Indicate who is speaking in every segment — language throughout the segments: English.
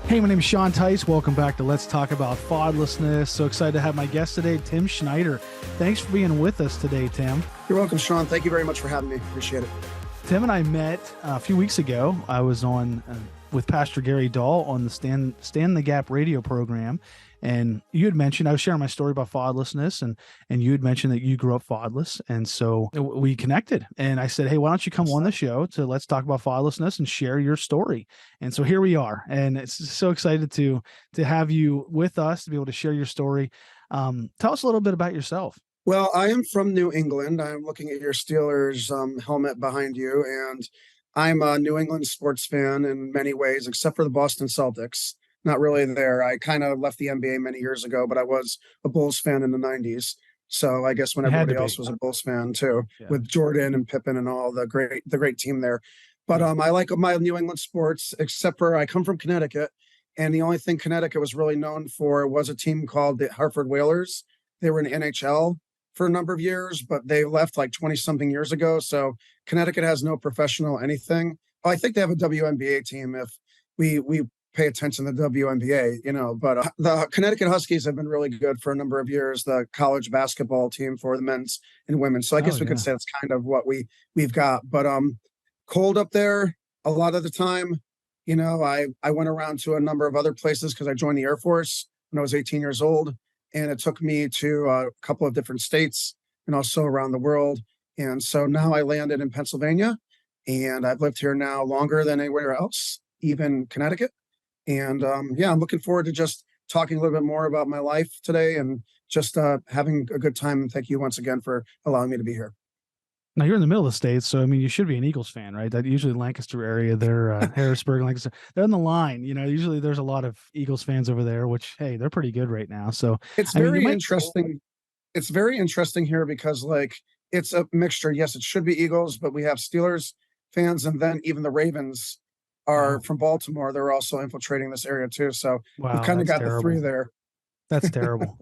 Speaker 1: Hey, my name is Sean Teis. Welcome back to Let's Talk About Fatherlessness. So excited to have my guest today, Tim Schneider. Thanks for being with us today, Tim.
Speaker 2: You're welcome, Sean. Thank you very much for having me. Appreciate it.
Speaker 1: Tim and I met a few weeks ago. I was on with Pastor Gary Dahl on the Stand the Gap radio program. And you had mentioned, I was sharing my story about fatherlessness, and you had mentioned that you grew up fatherless. And so we connected, and I said, hey, why don't you come on the show to Let's Talk About Fatherlessness and share your story? And so here we are. And it's so excited to have you with us, to be able to share your story. Tell us a little bit about yourself.
Speaker 2: Well, I am from New England. I'm looking at your Steelers helmet behind you, and I'm a New England sports fan in many ways, except for the Boston Celtics. Not really there. I kind of left the NBA many years ago, but I was a Bulls fan in the 90s. So I guess when everybody else was a Bulls fan too, with Jordan and Pippen and all the great team there. But I like my New England sports, except for I come from Connecticut, and the only thing Connecticut was really known for was a team called the Hartford Whalers. They were in NHL for a number of years, but they left like 20 something years ago. So Connecticut has no professional anything. Oh, I think they have a WNBA team if we pay attention to the WNBA, but the Connecticut Huskies have been really good for a number of years, the college basketball team for the men's and women. So I guess we could say that's kind of what we've got. But cold up there a lot of the time. I went around to a number of other places because I joined the Air Force when I was 18 years old. And it took me to a couple of different states and also around the world. And so now I landed in Pennsylvania, and I've lived here now longer than anywhere else, even Connecticut. And I'm looking forward to just talking a little bit more about my life today and just having a good time. And thank you once again for allowing me to be here.
Speaker 1: Now, you're in the middle of the state, so I mean, you should be an Eagles fan, right? That usually Lancaster area, they're Harrisburg, Lancaster, they're on the line. Usually there's a lot of Eagles fans over there, which, hey, they're pretty good right now. So
Speaker 2: it's very interesting. It's very interesting here because it's a mixture. Yes, it should be Eagles, but we have Steelers fans, and then even the Ravens are from Baltimore. They're also infiltrating this area too. So we've kind of got the three there.
Speaker 1: That's terrible.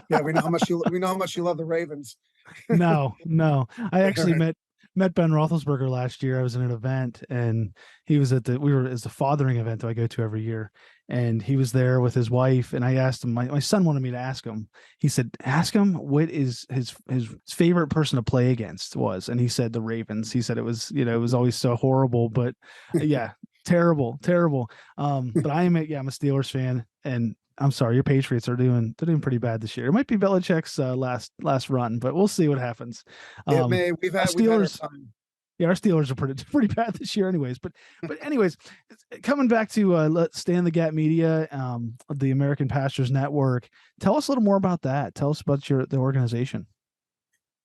Speaker 2: Yeah, we know how much you love the Ravens.
Speaker 1: No. I actually met Ben Roethlisberger last year. I was in an event, and he was it's a fathering event that I go to every year. And he was there with his wife, and I asked him, my son wanted me to ask him. He said, ask him what is his favorite person to play against was. And he said the Ravens. He said it was always so horrible, but yeah, terrible. But I'm a Steelers fan, and I'm sorry, your Patriots are doing pretty bad this year. It might be Belichick's last run, but we'll see what happens.
Speaker 2: It may. We've had our time.
Speaker 1: Yeah, our Steelers are pretty bad this year, anyways. But anyways, coming back to Let's Stand the Gap Media, the American Pastors Network. Tell us a little more about that. Tell us about the organization.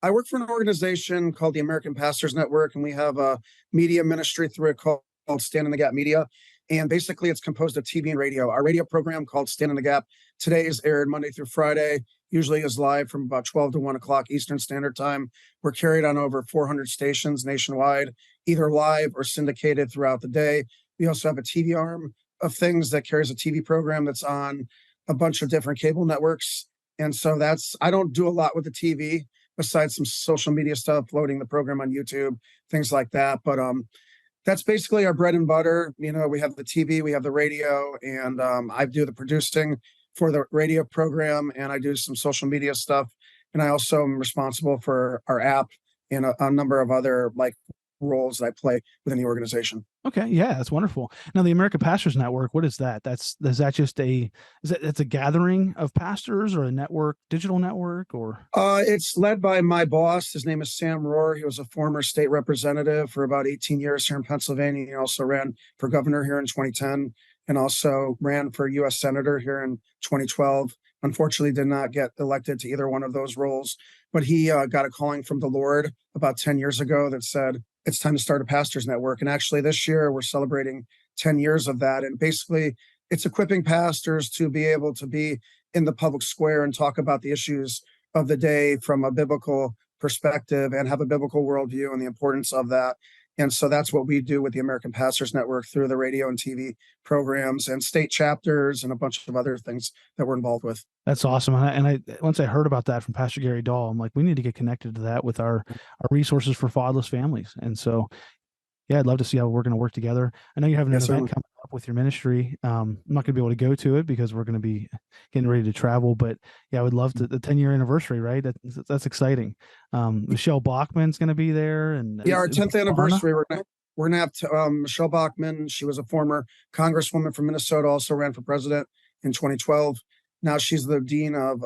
Speaker 2: I work for an organization called the American Pastors Network, and we have a media ministry through it called Stand in the Gap Media. And basically, it's composed of TV and radio. Our radio program called Stand in the Gap today is aired Monday through Friday, usually is live from about 12 to 1 o'clock Eastern Standard Time. We're carried on over 400 stations nationwide, either live or syndicated throughout the day. We also have a TV arm of things that carries a TV program that's on a bunch of different cable networks. And so I don't do a lot with the TV besides some social media stuff, loading the program on YouTube, things like that. But that's basically our bread and butter. We have the TV, we have the radio, and I do the producing for the radio program, and I do some social media stuff. And I also am responsible for our app and a number of other roles that I play within the organization.
Speaker 1: Okay, yeah, that's wonderful. Now, the American Pastors Network, what is that? It's a gathering of pastors, or a network, digital network, or?
Speaker 2: It's led by my boss. His name is Sam Rohr. He was a former state representative for about 18 years here in Pennsylvania. He also ran for governor here in 2010, and also ran for U.S. Senator here in 2012. Unfortunately, did not get elected to either one of those roles, but he got a calling from the Lord about 10 years ago that said, it's time to start a pastors network. And actually this year we're celebrating 10 years of that. And basically it's equipping pastors to be able to be in the public square and talk about the issues of the day from a biblical perspective and have a biblical worldview and the importance of that. And so that's what we do with the American Pastors Network through the radio and TV programs and state chapters and a bunch of other things that we're involved with.
Speaker 1: That's awesome. And I once I heard about that from Pastor Gary Dahl, I'm like, we need to get connected to that with our resources for fatherless families. And so, yeah, I'd love to see how we're going to work together. I know you have an event coming up with your ministry. I'm not going to be able to go to it because we're going to be getting ready to travel. But yeah, I would love to. The 10-year anniversary, right? That's exciting. Michelle Bachman's going to be there, and
Speaker 2: Yeah, our 10th anniversary,
Speaker 1: Barna.
Speaker 2: we're gonna have Michelle Bachmann. She was a former congresswoman from Minnesota, also ran for president in 2012. Now she's the dean of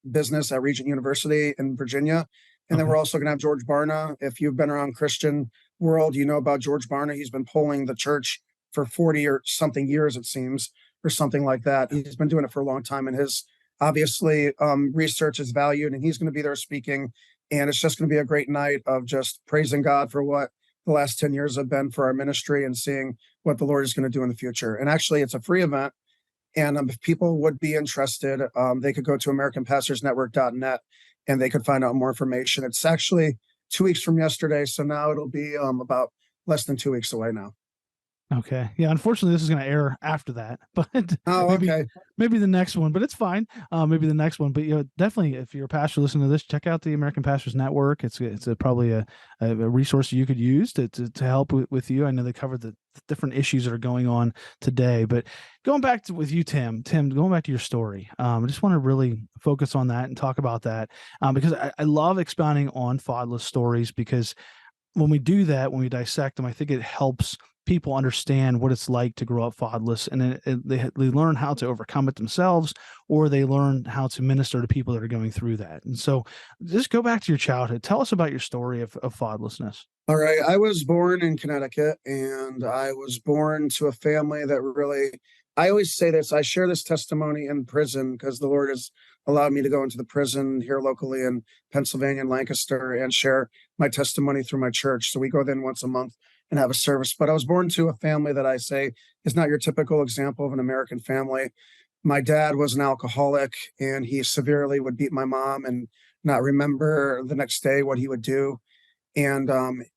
Speaker 2: business at Regent University in Virginia. And then
Speaker 1: Okay.
Speaker 2: we're also gonna have George Barna. If you've been around Christian world, you know about George Barna. He's been polling the church for 40 or something years, it seems, or something like that. He's been doing it for a long time, and his obviously research is valued, and he's going to be there speaking. And it's just going to be a great night of just praising God for what the last 10 years have been for our ministry and seeing what the Lord is going to do in the future. And actually, it's a free event. And if people would be interested, they could go to AmericanPastorsNetwork.net and they could find out more information. It's actually 2 weeks from yesterday. So now it'll be about less than 2 weeks away now.
Speaker 1: Okay. Yeah. Unfortunately, this is going to air after that, but
Speaker 2: Oh,
Speaker 1: maybe
Speaker 2: okay.
Speaker 1: maybe the next one. But it's fine. Maybe the next one. But definitely, if you're a pastor listening to this, check out the American Pastors Network. It's probably a resource you could use to help with you. I know they covered the different issues that are going on today. But going back to with you, Tim, going back to your story, I just want to really focus on that and talk about that because I love expounding on fatherless stories because when we do that, when we dissect them, I think it helps people understand what it's like to grow up fatherless, and they learn how to overcome it themselves, or they learn how to minister to people that are going through that. And so, just go back to your childhood. Tell us about your story of fatherlessness.
Speaker 2: All right. I was born in Connecticut, and I was born to a family that really, I always say this, I share this testimony in prison because the Lord has allowed me to go into the prison here locally in Pennsylvania and Lancaster and share my testimony through my church. So we go then once a month and have a service. But I was born to a family that I say is not your typical example of an American family. My dad was an alcoholic, and he severely would beat my mom and not remember the next day what he would do. And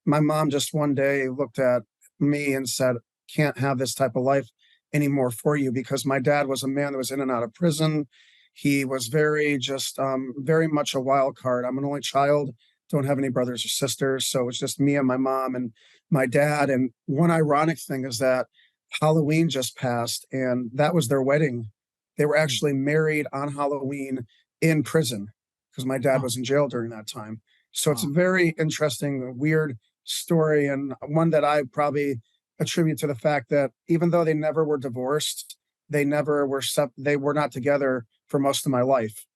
Speaker 2: my mom just one day looked at me and said, "Can't have this type of life anymore for you," because my dad was a man that was in and out of prison. He was very much a wild card. I'm an only child, don't have any brothers or sisters. So it's just me and my mom and my dad. And one ironic thing is that Halloween just passed, and that was their wedding. They were actually married on Halloween in prison because my dad
Speaker 1: Oh,
Speaker 2: was in jail during that time. So it's a
Speaker 1: wow.
Speaker 2: very interesting, weird story, and one that I probably attribute to the fact that even though they never were divorced, they were not together for most of my life.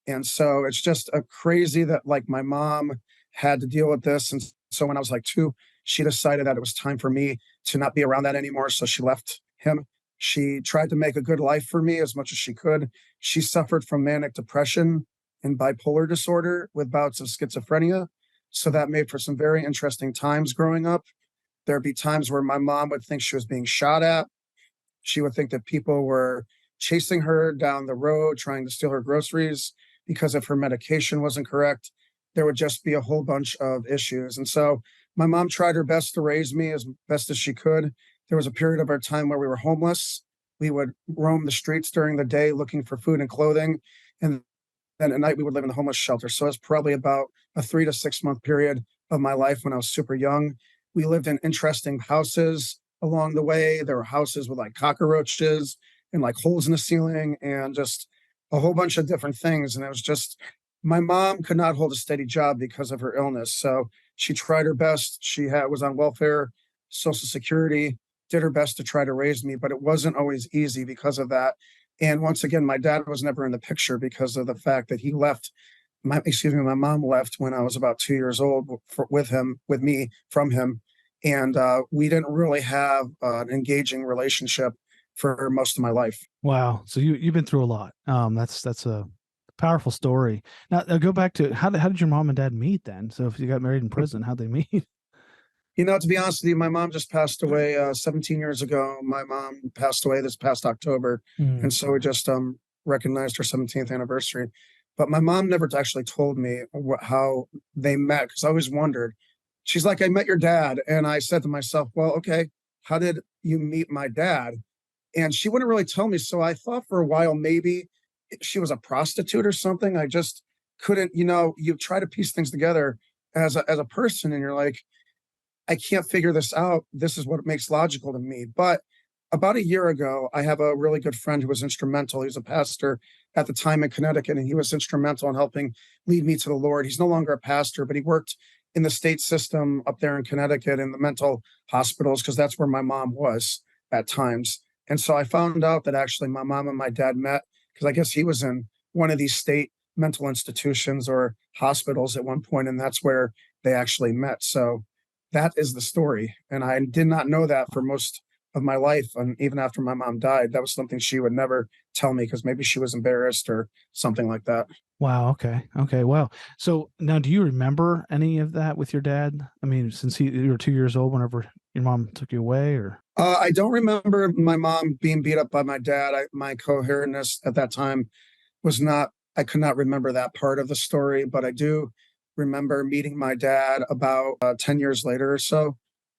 Speaker 2: And so it's just a crazy that like my mom had to deal with this. And so when I was like 2, she decided that it was time for me to not be around that anymore. So she left him. She tried to make a good life for me as much as she could. She suffered from manic depression and bipolar disorder with bouts of schizophrenia. So that made for some very interesting times growing up. There'd be times where my mom would think she was being shot at. She would think that people were chasing her down the road, trying to steal her groceries because if her medication wasn't correct. There would just be a whole bunch of issues. And so my mom tried her best to raise me as best as she could. There was a period of our time where we were homeless. We would roam the streets during the day looking for food and clothing. And then at night, we would live in the homeless shelter. So it's probably about a 3 to 6 month period of my life when I was super young. We lived in interesting houses along the way. There were houses with like cockroaches and like holes in the ceiling and just a whole bunch of different things. And it was just, my mom could not hold a steady job because of her illness. So she tried her best. Was on welfare, Social Security, did her best to try to raise me, but it wasn't always easy because of that. And once again, my dad was never in the picture because of the fact that he left. My mom left when I was about 2 years old with me from him, and we didn't really have an engaging relationship for most of my life.
Speaker 1: Wow. So you've been through a lot. That's a powerful story. Now go back to how did your mom and dad meet then? So if you got married in prison, how'd they meet?
Speaker 2: To be honest with you, my mom just passed away 17 years ago. My mom passed away this past October. And so we just recognized her 17th anniversary. But my mom never actually told me how they met because I always wondered. She's like, "I met your dad." And I said to myself, "Well, okay, how did you meet my dad?" And she wouldn't really tell me. So I thought for a while maybe she was a prostitute or something. I just couldn't, you try to piece things together as a person and you're like, I can't figure this out. This is what makes logical to me. But About a year ago, I have a really good friend who was instrumental. He was a pastor at the time in Connecticut, and he was instrumental in helping lead me to the Lord. He's no longer a pastor, but he worked in the state system up there in Connecticut in the mental hospitals because that's where my mom was at times. And so I found out that actually my mom and my dad met because I guess he was in one of these state mental institutions or hospitals at one point, and that's where they actually met. So that is the story. And I did not know that for most of my life. And even after my mom died, that was something she would never tell me because maybe she was embarrassed or something like that.
Speaker 1: Wow. Okay. Okay. Wow. So now, do you remember any of that with your dad? I mean, since you were 2 years old whenever your mom took you away, or
Speaker 2: I don't remember my mom being beat up by my dad. My coherentness at that time was not, I could not remember that part of the story, but I do remember meeting my dad about 10 years later or so.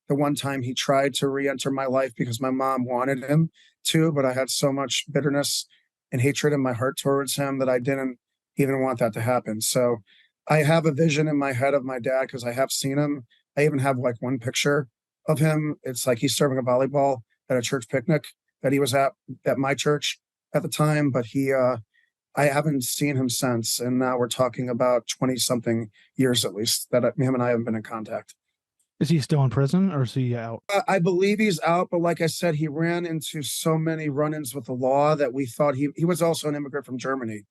Speaker 2: The one time he tried to re enter my life because my mom wanted him to, but I had so much bitterness and hatred in my heart towards him that I didn't even want that to happen. So I have a vision in my head of my dad because I have seen him. I even have like one picture of him. It's like he's serving a volleyball at a church picnic that he was at my church at the time, but I haven't seen him since, and now we're talking about 20 something years at least that him and I haven't been in contact.
Speaker 1: is he still in prison or is he out?
Speaker 2: I believe he's out, but like I said, he ran into so many run-ins with the law that we thought he was also an immigrant from Germany.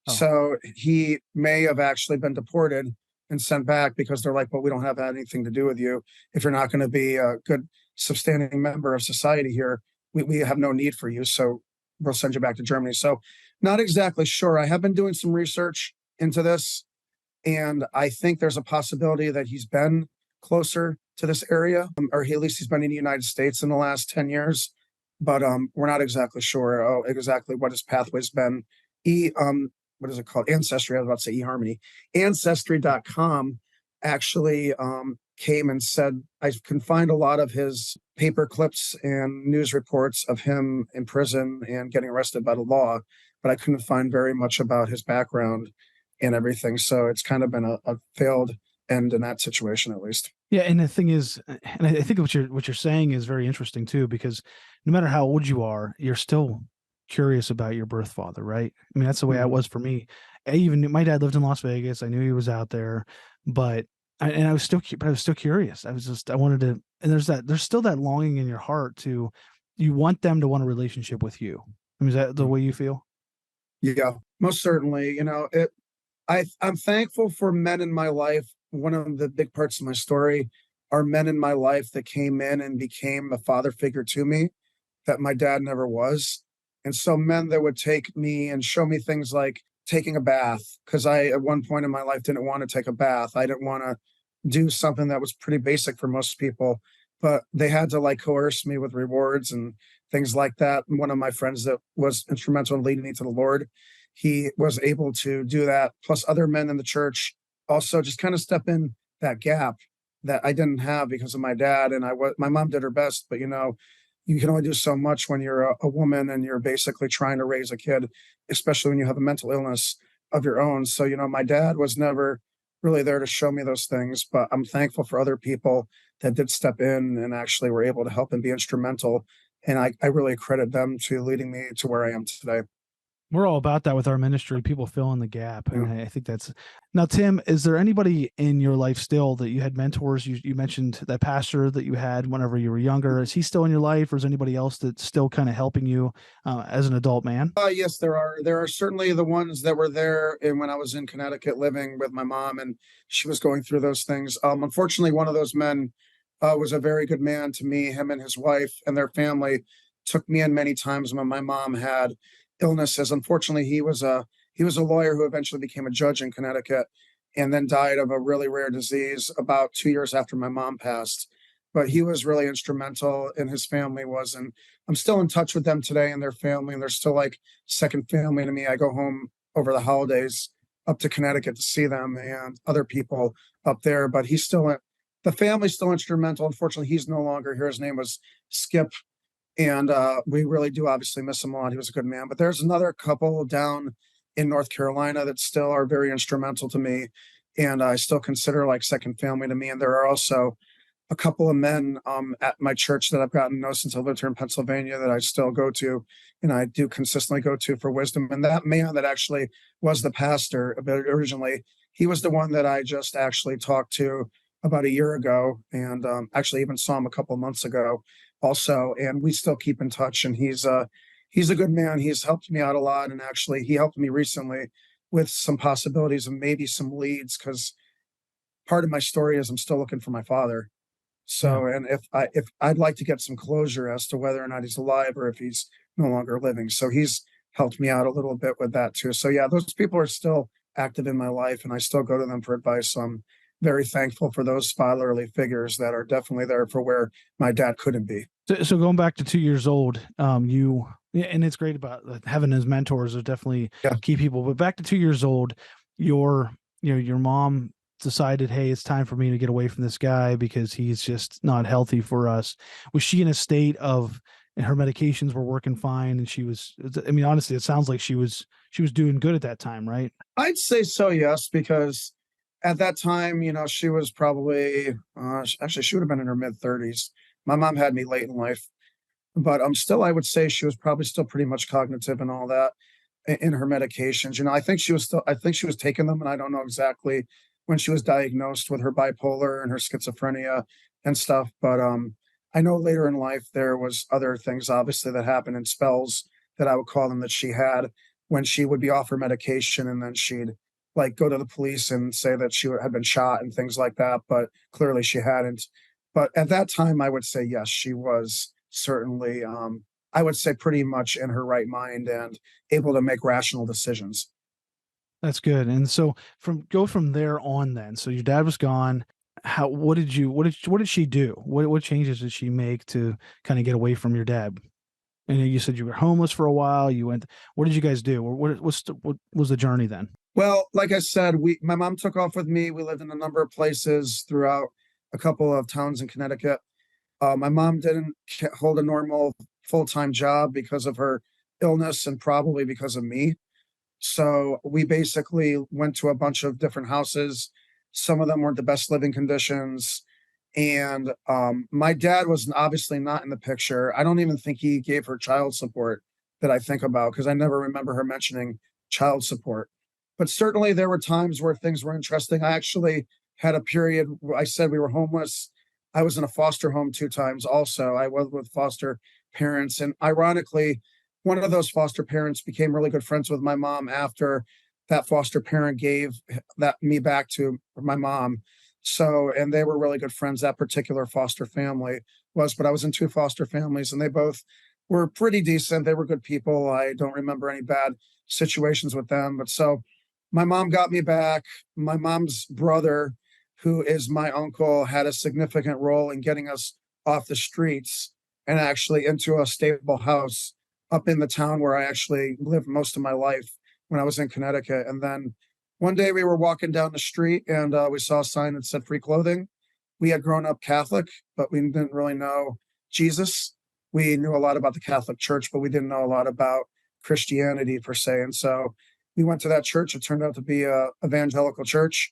Speaker 1: Oh,
Speaker 2: So he may have actually been deported and sent back because they're like, well, we don't have anything to do with you. If you're not going to be a good, substanding member of society here, we have no need for you. So we'll send you back to Germany. So not exactly sure. I have been doing some research into this, and I think there's a possibility that he's been closer to this area, or at least he's been in the United States in the last 10 years. But we're not exactly sure exactly what his pathway's been. What is it called? Ancestry. I was about to say eHarmony. Ancestry.com actually came and said I can find a lot of his paper clips and news reports of him in prison and getting arrested by the law, but I couldn't find very much about his background and everything. So it's kind of been a failed end in that situation, at least.
Speaker 1: yeah. And the thing is, and I think what you're saying is very interesting too, because no matter how old you are, you're still curious about your birth father, right? I mean, that's the way it
Speaker 2: Mhm.
Speaker 1: was for me. I even my dad lived in Las Vegas. I knew he was out there, but I was still, but I was still curious. I wanted to, and there's still that longing in your heart to, you want them to want a relationship with you. I mean, is that the way you feel?
Speaker 2: Yeah, most certainly. I'm thankful for men in my life. One of the big parts of my story are men in my life that came in and became a father figure to me that my dad never was. And so men that would take me and show me things like taking a bath, because I, at one point in my life, didn't want to take a bath. I didn't want to do something that was pretty basic for most people, but they had to like coerce me with rewards and things like that. And one of my friends that was instrumental in leading me to the Lord, he was able to do that. Plus, other men in the church also just kind of step in that gap that I didn't have because of my dad. And my mom did her best, but you can only do so much when you're a woman and you're basically trying to raise a kid, especially when you have a mental illness of your own. So, my dad was never really there to show me those things, but I'm thankful for other people that did step in and actually were able to help and be instrumental. And I really credit them to leading me to where I am today.
Speaker 1: We're all about that with our ministry, people fill in the gap.
Speaker 2: Yeah.
Speaker 1: And I think that's now, Tim, is there anybody in your life still that you had mentors? You mentioned that pastor that you had whenever you were younger. Is he still in your life, or is anybody else that's still kind of helping you as an adult man?
Speaker 2: Yes, there are. There are certainly the ones that were there, and when I was in Connecticut living with my mom, and she was going through those things. Unfortunately, one of those men was a very good man to me. Him and his wife and their family took me in many times when my mom had illnesses. Unfortunately, he was a lawyer who eventually became a judge in Connecticut, and then died of a really rare disease about 2 years after my mom passed. But he was really instrumental, and his family was, and I'm still in touch with them today and their family, and they're still like second family to me. I go home over the holidays up to Connecticut to see them and other people up there, but the family's still instrumental. Unfortunately, he's no longer here. His name was Skip, and we really do obviously miss him a lot. He was a good man. But there's another couple down in North Carolina that still are very instrumental to me, and I still consider like second family to me. And there are also a couple of men at my church that I've gotten to know since I lived here in Pennsylvania that I still go to, and I do consistently go to for wisdom. And that man that actually was the pastor originally, he was the one that I just actually talked to about a year ago, and actually even saw him a couple of months ago also, and we still keep in touch. And he's a good man. He's helped me out a lot, and actually he helped me recently with some possibilities and maybe some leads, because part of my story is I'm still looking for my father.
Speaker 1: Yeah.
Speaker 2: So, and if I'd like to get some closure as to whether or not he's alive or if he's no longer living. So he's helped me out a little bit with that too. So yeah, those people are still active in my life, and I still go to them for advice. So I'm very thankful for those fatherly figures that are definitely there for where my dad couldn't be.
Speaker 1: So going back to 2 years old, you and it's great about having as mentors are definitely
Speaker 2: Yeah.
Speaker 1: key people. But back to 2 years old, your your mom decided, hey, it's time for me to get away from this guy because he's just not healthy for us. Was she in a state of and her medications were working fine, and she was? I mean, honestly, it sounds like she was doing good at that time, right?
Speaker 2: I'd say so, yes, because at that time, she was probably, actually, she would have been in her mid 30s. My mom had me late in life, but still, I would say she was probably still pretty much cognitive and all that in her medications. I think she was taking them, and I don't know exactly when she was diagnosed with her bipolar and her schizophrenia and stuff. But I know later in life there was other things obviously that happened in spells that I would call them that she had when she would be off her medication, and then she'd like go to the police and say that she had been shot and things like that. But clearly she hadn't. But at that time, I would say yes, she was certainly. I would say pretty much in her right mind and able to make rational decisions.
Speaker 1: That's good. And so from there on then. So your dad was gone. How what did she do? What changes did she make to kind of get away from your dad? And you said you were homeless for a while. You went. What did you guys do? Or what was the journey then?
Speaker 2: Well, like I said, my mom took off with me. We lived in a number of places throughout a couple of towns in Connecticut. My mom didn't hold a normal full-time job because of her illness and probably because of me. So we basically went to a bunch of different houses. Some of them weren't the best living conditions. And my dad was obviously not in the picture. I don't even think he gave her child support that I think about, because I never remember her mentioning child support. But certainly there were times where things were interesting. I actually had a period where I said we were homeless. I was in a foster home 2 times also. I was with foster parents. And ironically, one of those foster parents became really good friends with my mom after that foster parent gave that me back to my mom. So, and they were really good friends. That particular foster family was, but I was in 2 foster families, and they both were pretty decent. They were good people. I don't remember any bad situations with them. But so my mom got me back. My mom's brother, who is my uncle, had a significant role in getting us off the streets and actually into a stable house up in the town where I actually lived most of my life when I was in Connecticut. And then one day we were walking down the street, and we saw a sign that said free clothing. We had grown up Catholic, but we didn't really know Jesus. We knew a lot about the Catholic Church, but we didn't know a lot about Christianity per se. And so we went to that church. It turned out to be a evangelical church.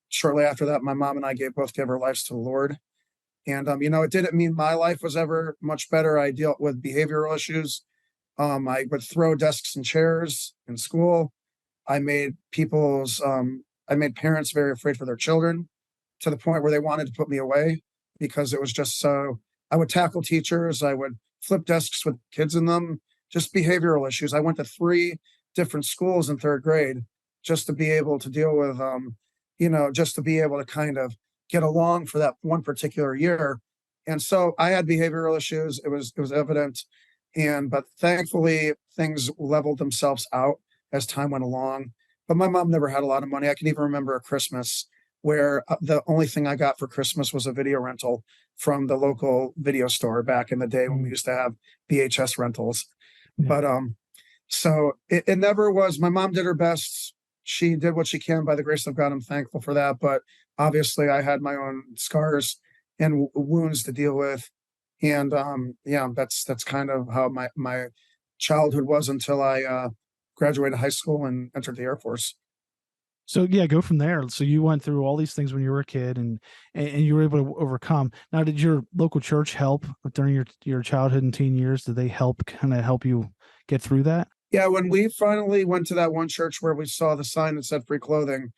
Speaker 2: Shortly after that, my mom and I gave our lives to the Lord. And it didn't mean my life was ever much better. I dealt with behavioral issues. I would throw desks and chairs in school. I made I made parents very afraid for their children, to the point where they wanted to put me away because it was just so. I would tackle teachers. I would flip desks with kids in them. Just behavioral issues. I went to 3 different schools in 3rd grade just to be able to deal with, just to be able to kind of get along for that one particular year. And so I had behavioral issues. It was evident, but thankfully things leveled themselves out as time went along. But my mom never had a lot of money. I can even remember a Christmas where the only thing I got for Christmas was a video rental from the local video store back in the day when we used to have VHS rentals.
Speaker 1: Yeah.
Speaker 2: But so it never was. My mom did her best. She did what she can by the grace of God. I'm thankful for that. But obviously, I had my own scars and wounds to deal with. And yeah, that's kind of how my childhood was until I graduated high school and entered the Air Force.
Speaker 1: So yeah, go from there. So you went through all these things when you were a kid, and you were able to overcome. Now, did your local church help during your childhood and teen years? Did they help kind of help you get through that?
Speaker 2: Yeah, when we finally went to that one church where we saw the sign that said free clothing,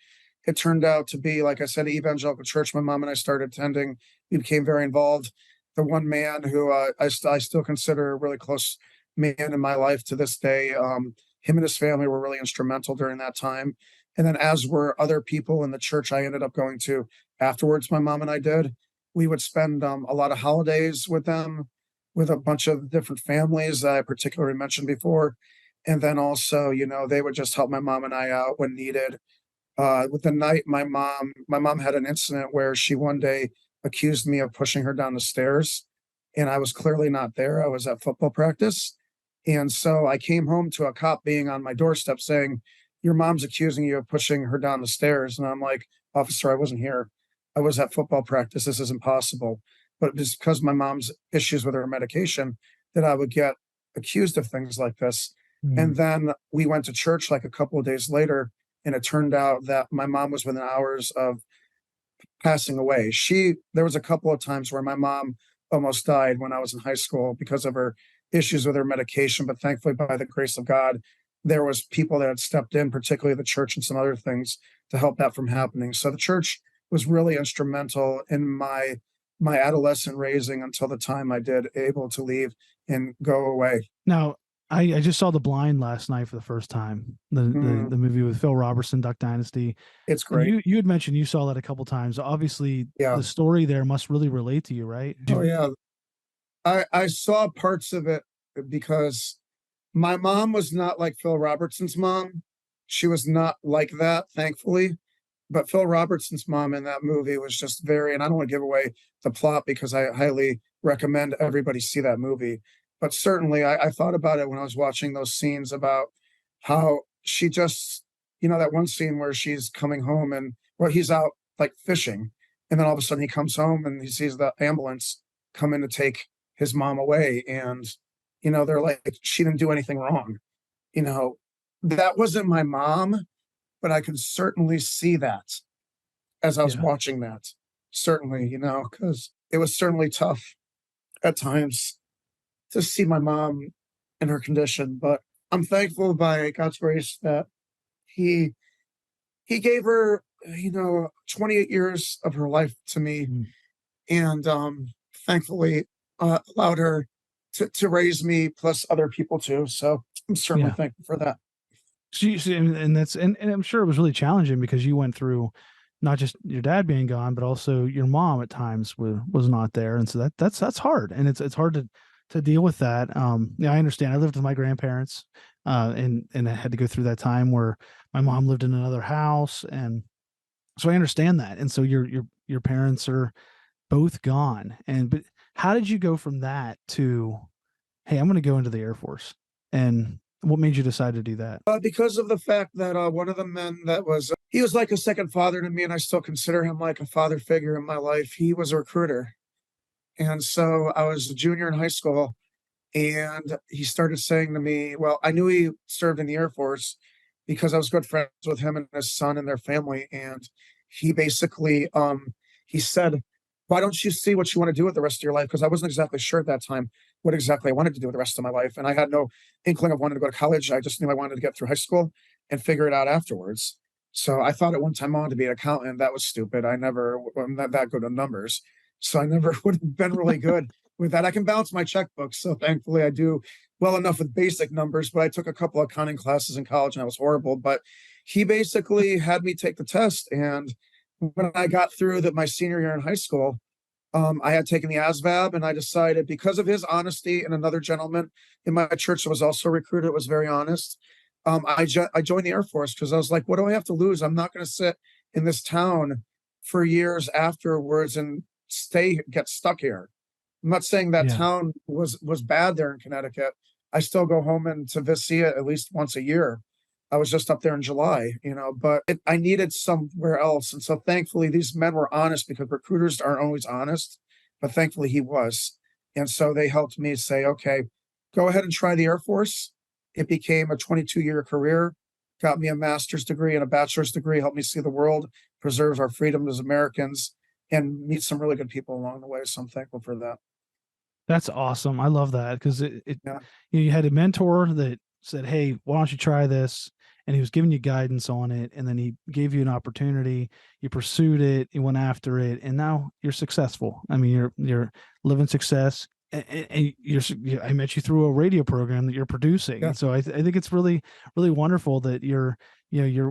Speaker 2: it turned out to be, like I said, an evangelical church. My mom and I started attending. We became very involved. The one man who I still consider a really close man in my life to this day, him and his family were really instrumental during that time. And then, as were other people in the church I ended up going to afterwards, my mom and I did. We would spend a lot of holidays with them, with a bunch of different families that I particularly mentioned before. And then also, they would just help my mom and I out when needed. With the night, my mom had an incident where she one day accused me of pushing her down the stairs, and I was clearly not there. I was at football practice. And so I came home to a cop being on my doorstep saying, "Your mom's accusing you of pushing her down the stairs." And I'm like, "Officer, I wasn't here. I was at football practice. This is impossible." But it's because my mom's issues with her medication that I would get accused of things like this. And
Speaker 1: Mm.
Speaker 2: then we went to church like a couple of days later, and it turned out that my mom was within hours of passing away. There was a couple of times where my mom almost died when I was in high school because of her issues with her medication, but thankfully, by the grace of God, there was people that had stepped in, particularly the church and some other things, to help that from happening. So the church was really instrumental in my adolescent raising until the time I did able to leave and go away.
Speaker 1: Now, I just saw The Blind last night for the first time.
Speaker 2: Mm,
Speaker 1: The movie with Phil Robertson, Duck Dynasty,
Speaker 2: it's
Speaker 1: and
Speaker 2: great.
Speaker 1: you had mentioned you saw that a couple times. Obviously,
Speaker 2: Yeah.
Speaker 1: the story there must really relate to you, right?
Speaker 2: Oh yeah. I saw parts of it because my mom was not like Phil Robertson's mom. She was not like that, thankfully. But Phil Robertson's mom in that movie was just very, and I don't want to give away the plot because I highly recommend everybody see that movie. But certainly, I thought about it when I was watching those scenes about how she just, that one scene where she's coming home and, well, he's out like fishing. And then all of a sudden he comes home and he sees the ambulance come in to take his mom away. And, they're like, she didn't do anything wrong. You know, that wasn't my mom, but I could certainly see that as I was
Speaker 1: Yeah.
Speaker 2: watching that. Certainly, because it was certainly tough at times to see my mom in her condition. But I'm thankful by God's grace that he he gave her, 28 years of her life to me,
Speaker 1: Mm.
Speaker 2: and thankfully allowed her to raise me plus other people too. So I'm certainly
Speaker 1: Yeah.
Speaker 2: thankful for that.
Speaker 1: And that's and I'm sure it was really challenging because you went through not just your dad being gone, but also your mom at times was not there, and so that's hard, and it's hard to deal with that. Yeah, I understand. I lived with my grandparents, and I had to go through that time where my mom lived in another house, and so I understand that. And so your parents are both gone, and but how did you go from that to, hey, I'm going to go into the Air Force, and what made you decide to do that?
Speaker 2: Because of the fact that one of the men he was like a second father to me, and I still consider him like a father figure in my life. He was a recruiter. And so I was a junior in high school, and he started saying to me, well, I knew he served in the Air Force because I was good friends with him and his son and their family. And he basically, he said, why don't you see what you want to do with the rest of your life? Because I wasn't exactly sure at that time what exactly I wanted to do with the rest of my life. And I had no inkling of wanting to go to college. I just knew I wanted to get through high school and figure it out afterwards. So I thought at one time I wanted to be an accountant. That was stupid. I'm not that good at numbers. So I never would have been really good with that. I can balance my checkbooks. So thankfully I do well enough with basic numbers, but I took a couple of accounting classes in college and I was horrible. But he basically had me take the test. And when I got through that my senior year in high school, I had taken the ASVAB, and I decided because of his honesty and another gentleman in my church that was also a recruiter, was very honest. I joined the Air Force because I was like, what do I have to lose? I'm not going to sit in this town for years afterwards and get stuck here. I'm not saying that
Speaker 1: Yeah.
Speaker 2: town was bad there in Connecticut. I still go home and to see it at least once a year. I was just up there in July, but I needed somewhere else. And so thankfully, these men were honest because recruiters aren't always honest, but thankfully he was. And so they helped me say, okay, go ahead and try the Air Force. It became a 22-year career. got me a master's degree and a bachelor's degree, helped me see the world, preserves our freedom as Americans, and meet some really good people along the way. So I'm thankful for that.
Speaker 1: That's awesome. I love that because
Speaker 2: Yeah.
Speaker 1: you had a mentor that said, "Hey, why don't you try this?" And he was giving you guidance on it, and then he gave you an opportunity. You pursued it, you went after it, and now you're successful. I mean, you're living success. And I met you through a radio program that you're producing,
Speaker 2: Yeah.
Speaker 1: and so I think it's really really wonderful that you're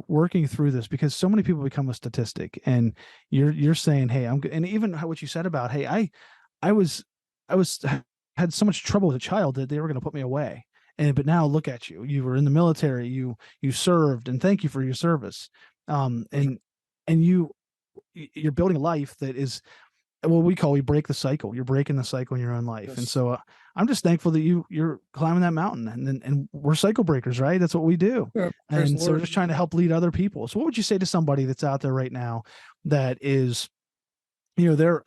Speaker 1: working through this because so many people become a statistic, and you're saying, "Hey, and even what you said about, hey, I was I was had so much trouble as a child that they were going to put me away. But now look at you. You were in the military. You served, and thank you for your service. Um,
Speaker 2: Pleasure.
Speaker 1: and and you're building a life that is what we break the cycle. You're breaking the cycle in your own life. And
Speaker 2: Yes.
Speaker 1: so I'm just thankful that you're climbing that mountain, and we're cycle breakers, right? That's what we do.
Speaker 2: Yeah. Praise the
Speaker 1: And so we're
Speaker 2: Lord.
Speaker 1: just trying to help lead other people. So what would you say to somebody that's out there right now that is, they're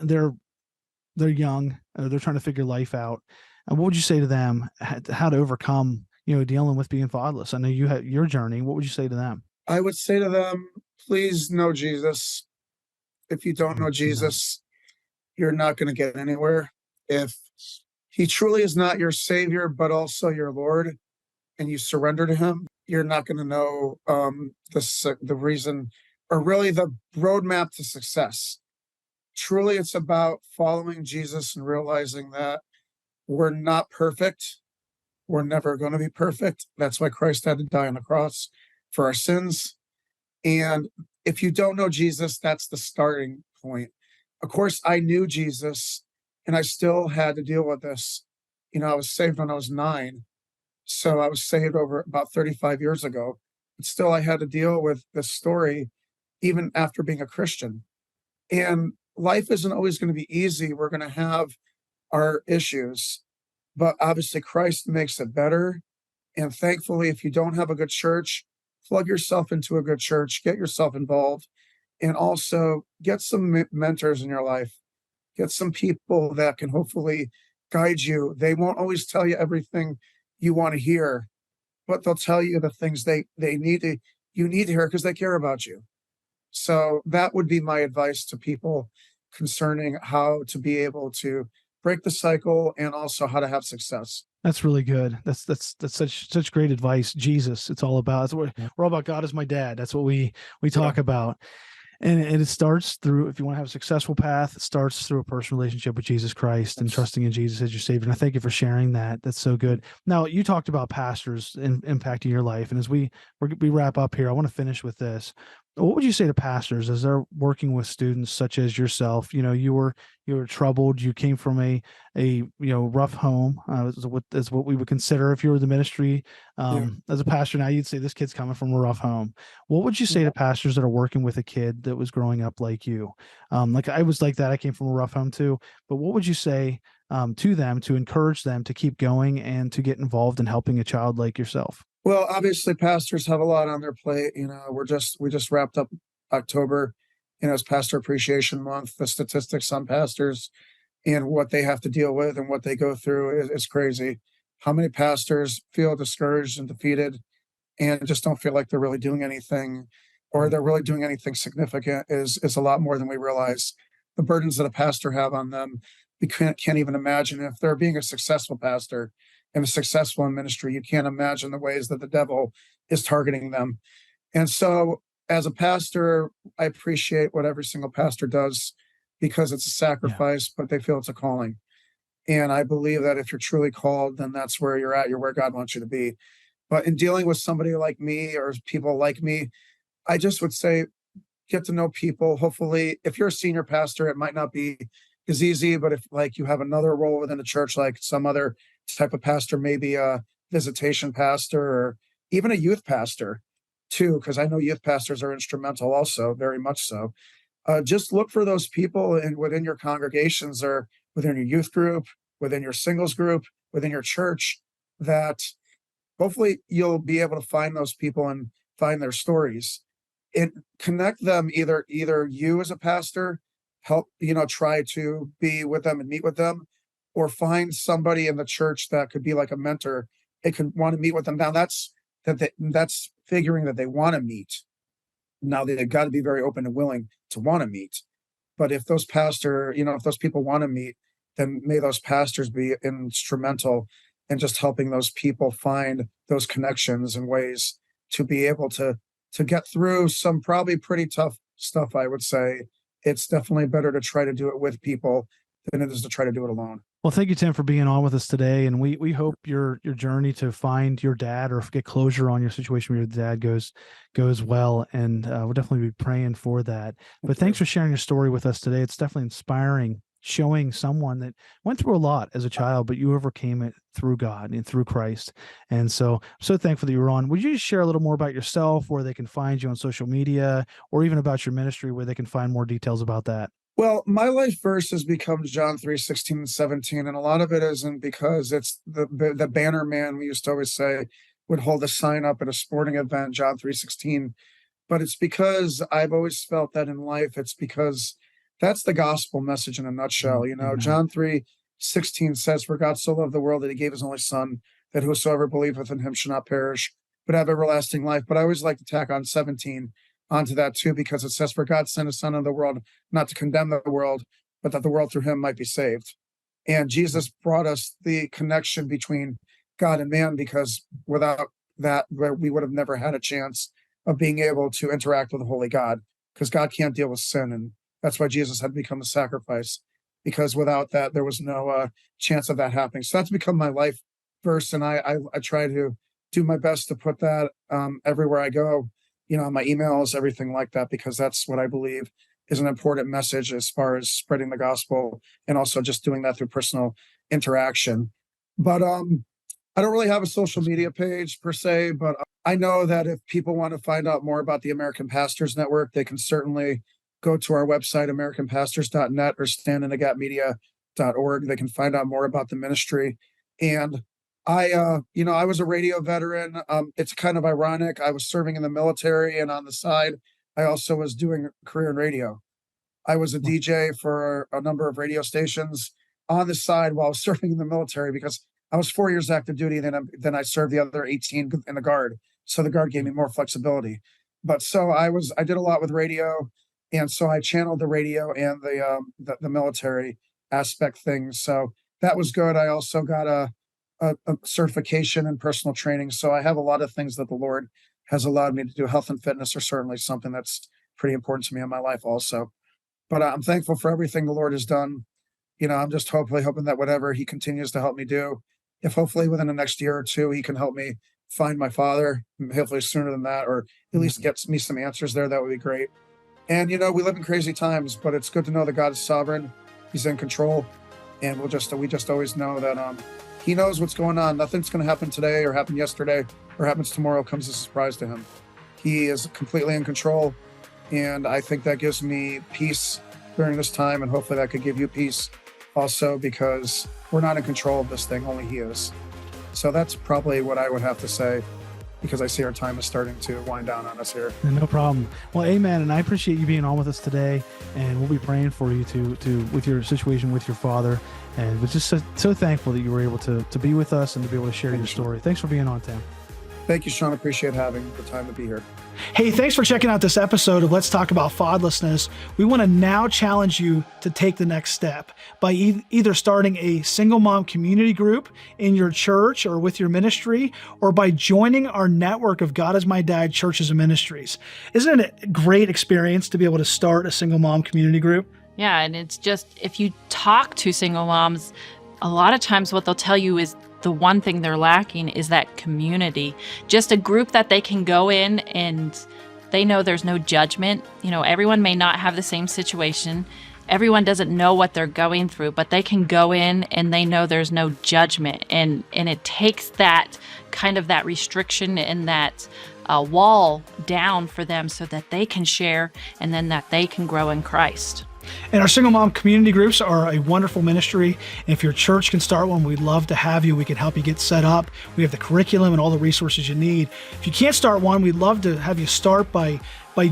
Speaker 1: young, they're trying to figure life out, and what would you say to them how to overcome dealing with being fatherless? I know you had your journey. What would you say to them?
Speaker 2: I would say to them, please know Jesus. If you don't know
Speaker 1: Amen.
Speaker 2: Jesus, you're not going to get anywhere. If he truly is not your savior, but also your Lord, and you surrender to him, you're not going to know the reason or really the roadmap to success. Truly, it's about following Jesus and realizing that we're not perfect. We're never going to be perfect. That's why Christ had to die on the cross for our sins. And if you don't know Jesus, that's the starting point. Of course, I knew Jesus and I still had to deal with this. I was saved when I was 9. So I was saved over about 35 years ago. But still, I had to deal with this story even after being a Christian. And life isn't always going to be easy. We're going to have our issues, but obviously, Christ makes it better. And thankfully, if you don't have a good church, plug yourself into a good church, get yourself involved, and also get some mentors in your life. Get some people that can hopefully guide you. They won't always tell you everything you want to hear, but they'll tell you the things they need to you need to hear because they care about you. So that would be my advice to people concerning how to be able to break the cycle and also how to have success.
Speaker 1: That's really good. That's such great advice. Jesus, it's all about.
Speaker 2: Yeah.
Speaker 1: We're all about. God is my dad. That's what we
Speaker 2: Yeah.
Speaker 1: talk about. And it starts through, if you want to have a successful path, it starts through a personal relationship with Jesus Christ and
Speaker 2: Yes.
Speaker 1: trusting in Jesus as your Savior. And I thank you for sharing that. That's so good. Now, you talked about pastors impacting your life, and as we wrap up here, I want to finish with this. What would you say to pastors as they're working with students such as yourself? You were troubled. You came from a rough home. Is what we would consider if you were the ministry.
Speaker 2: Yeah.
Speaker 1: As a pastor now, you'd say this kid's coming from a rough home. What would you say
Speaker 2: Yeah.
Speaker 1: to pastors that are working with a kid that was growing up like you? Like I was like that. I came from a rough home too. But what would you say to them to encourage them to keep going and to get involved in helping a child like yourself?
Speaker 2: Well, obviously, pastors have a lot on their plate. We just wrapped up October. It's Pastor Appreciation Month. The statistics on pastors and what they have to deal with and what they go through is crazy. How many pastors feel discouraged and defeated and just don't feel like they're really doing anything or they're really doing anything significant is a lot more than we realize. The burdens that a pastor have on them, we can't even imagine. If they're being a successful pastor and successful in ministry, you can't imagine the ways that the devil is targeting them. And so as a pastor, I appreciate what every single pastor does because it's a
Speaker 1: Yeah.
Speaker 2: sacrifice, but they feel it's a calling. And I believe that if you're truly called, then that's where you're at. You're where God wants you to be. But in dealing with somebody like me or people like me, I just would say get to know people. Hopefully, if you're a senior pastor, it might not be as easy, but if like you have another role within the church, like some other type of pastor, maybe a visitation pastor or even a youth pastor too, because I know youth pastors are instrumental also, very much so. Just look for those people within your congregations or within your youth group, within your singles group, within your church that hopefully you'll be able to find those people and find their stories and connect them. Either you as a pastor help try to be with them and meet with them, or find somebody in the church that could be like a mentor. It could want to meet with them. Now that's figuring that they want to meet. Now they've got to be very open and willing to want to meet. But if those if those people want to meet, then may those pastors be instrumental in just helping those people find those connections and ways to be able to get through some probably pretty tough stuff. I would say it's definitely better to try to do it with people than it is to try to do it alone.
Speaker 1: Well, thank you, Tim, for being on with us today. And we hope your journey to find your dad or get closure on your situation with your dad goes well. And we'll definitely be praying for that. But thanks for sharing your story with us today. It's definitely inspiring, showing someone that went through a lot as a child, but you overcame it through God and through Christ. And so I'm so thankful that you were on. Would you just share a little more about yourself, where they can find you on social media, or even about your ministry, where they can find more details about that?
Speaker 2: Well, my life verse has become John 3:16 and 17, and a lot of it isn't because it's the banner man, we used to always say, would hold a sign up at a sporting event, John 3:16, but it's because I've always felt that in life, it's because that's the gospel message in a nutshell. John 3:16 says, "For God so loved the world that he gave his only son, that whosoever believeth in him should not perish, but have everlasting life." But I always like to tack on 17 onto that too, because it says, "For God sent his son into the world, not to condemn the world, but that the world through him might be saved." And Jesus brought us the connection between God and man, because without that, we would have never had a chance of being able to interact with the holy God, because God can't deal with sin. And that's why Jesus had to become a sacrifice, because without that, there was no chance of that happening. So that's become my life verse. And I try to do my best to put that everywhere I go, my emails, everything like that, because that's what I believe is an important message as far as spreading the gospel, and also just doing that through personal interaction. But I don't really have a social media page per se, but I know that if people want to find out more about the American Pastors Network, they can certainly go to our website, americanpastors.net, or standinthegapmedia.org. They can find out more about the ministry. And I was a radio veteran. It's kind of ironic. I was serving in the military, and on the side, I also was doing a career in radio. I was a DJ for a number of radio stations on the side while I was serving in the military, because I was 4 years active duty, and then I served the other 18 in the Guard. So the Guard gave me more flexibility. But so I did a lot with radio, and so I channeled the radio and the military aspect things. So that was good. I also got a certification in personal training. So I have a lot of things that the Lord has allowed me to do. Health and fitness are certainly something that's pretty important to me in my life also. But I'm thankful for everything the Lord has done. I'm just hoping that whatever he continues to help me do, if hopefully within the next year or two, he can help me find my father, hopefully sooner than that, or at least gets me some answers there, that would be great. And, we live in crazy times, but it's good to know that God is sovereign. He's in control. And we just always know that he knows what's going on. Nothing's going to happen today or happen yesterday or happens tomorrow comes as a surprise to him. He is completely in control. And I think that gives me peace during this time. And hopefully that could give you peace also, because we're not in control of this thing. Only he is. So that's probably what I would have to say, because I see our time is starting to wind down on us here.
Speaker 1: No problem. Well, amen. And I appreciate you being on with us today. And we'll be praying for you to with your situation with your father. And we're just so thankful that you were able to be with us and to be able to share your story. Thanks for being on, Tim.
Speaker 2: Thank you, Sean. Appreciate having the time to be here.
Speaker 3: Hey, thanks for checking out this episode of Let's Talk About Fatherlessness. We want to now challenge you to take the next step by either starting a single mom community group in your church or with your ministry, or by joining our network of God is My Dad churches and ministries. Isn't it a great experience to be able to start a single mom community group?
Speaker 4: Yeah, and it's just, if you talk to single moms, a lot of times what they'll tell you is the one thing they're lacking is that community, just a group that they can go in and they know there's no judgment. Everyone may not have the same situation. Everyone doesn't know what they're going through, but they can go in and they know there's no judgment. And it takes that kind of that restriction and that wall down for them so that they can share and then that they can grow in Christ.
Speaker 3: And our single mom community groups are a wonderful ministry. And if your church can start one, we'd love to have you. We can help you get set up. We have the curriculum and all the resources you need. If you can't start one, we'd love to have you start by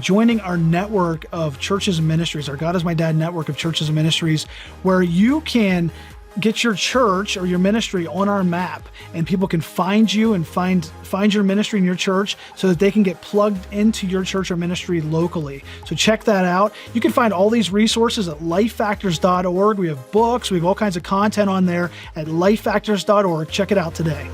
Speaker 3: joining our network of churches and ministries, our God is My Dad network of churches and ministries, where you can get your church or your ministry on our map, and people can find you and find your ministry and your church so that they can get plugged into your church or ministry locally. So check that out. You can find all these resources at lifefactors.org. We have books, we have all kinds of content on there at lifefactors.org. Check it out today.